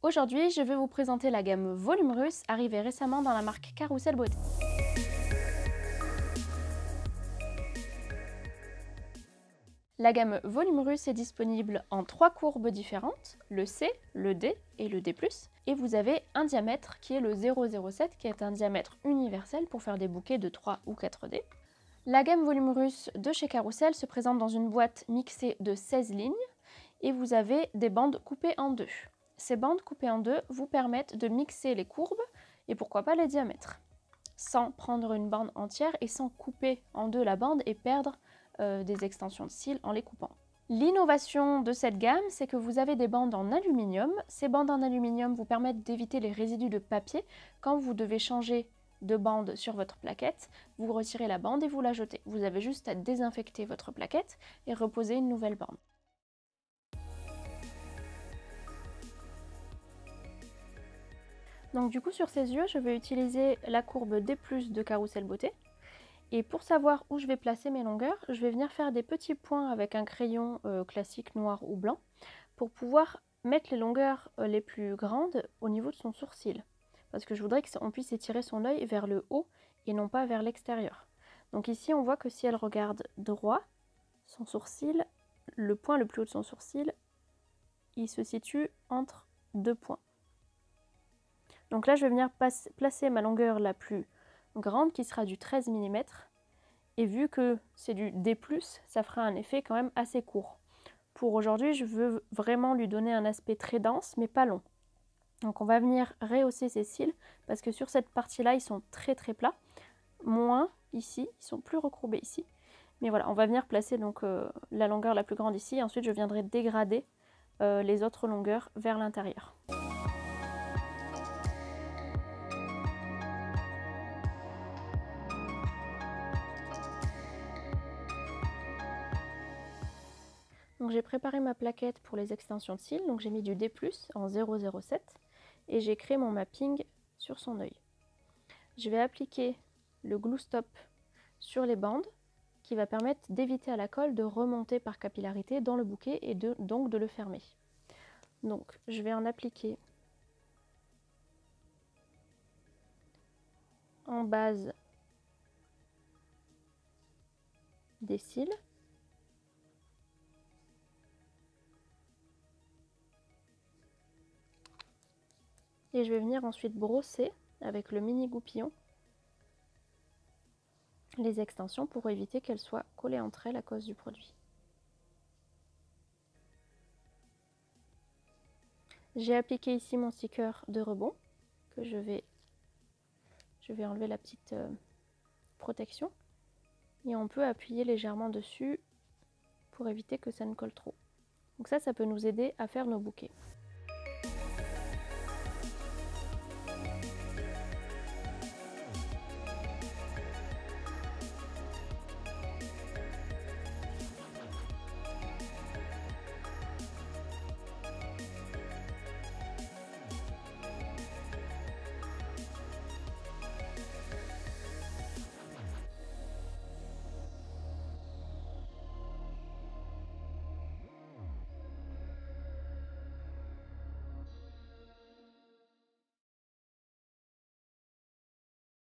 Aujourd'hui, je vais vous présenter la gamme Volume Russe, arrivée récemment dans la marque Carrousel Beauté. La gamme Volume Russe est disponible en 3 courbes différentes, le C, le D et le D+, et vous avez un diamètre qui est le 007, qui est un diamètre universel pour faire des bouquets de 3 ou 4 dés. La gamme Volume Russe de chez Carrousel se présente dans une boîte mixée de 16 lignes, et vous avez des bandes coupées en deux. Ces bandes coupées en deux vous permettent de mixer les courbes et pourquoi pas les diamètres, sans prendre une bande entière et sans couper en deux la bande et perdre des extensions de cils en les coupant. L'innovation de cette gamme, c'est que vous avez des bandes en aluminium. Ces bandes en aluminium vous permettent d'éviter les résidus de papier. Quand vous devez changer de bande sur votre plaquette, vous retirez la bande et vous la jetez. Vous avez juste à désinfecter votre plaquette et reposer une nouvelle bande. Donc du coup sur ces yeux, je vais utiliser la courbe D+ de Carrousel Beauté. Et pour savoir où je vais placer mes longueurs, je vais venir faire des petits points avec un crayon classique noir ou blanc pour pouvoir mettre les longueurs les plus grandes au niveau de son sourcil. Parce que je voudrais qu'on puisse étirer son œil vers le haut et non pas vers l'extérieur. Donc ici on voit que si elle regarde droit, son sourcil, le point le plus haut de son sourcil, il se situe entre deux points. Donc là je vais venir placer ma longueur la plus grande qui sera du 13 mm. Et vu que c'est du D+, ça fera un effet quand même assez court. Pour aujourd'hui, je veux vraiment lui donner un aspect très dense, mais pas long. Donc on va venir rehausser ces cils, parce que sur cette partie-là, ils sont très plats. Moins ici, ils sont plus recourbés ici. Mais voilà, on va venir placer donc la longueur la plus grande ici, et ensuite je viendrai dégrader les autres longueurs vers l'intérieur. Donc j'ai préparé ma plaquette pour les extensions de cils, donc j'ai mis du D+ en 007 et j'ai créé mon mapping sur son œil. Je vais appliquer le glue stop sur les bandes qui va permettre d'éviter à la colle de remonter par capillarité dans le bouquet et donc de le fermer. Donc je vais en appliquer en base des cils. Et je vais venir ensuite brosser avec le mini goupillon les extensions pour éviter qu'elles soient collées entre elles à cause du produit. J'ai appliqué ici mon sticker de rebond que je vais enlever la petite protection et on peut appuyer légèrement dessus pour éviter que ça ne colle trop. Donc ça peut nous aider à faire nos bouquets.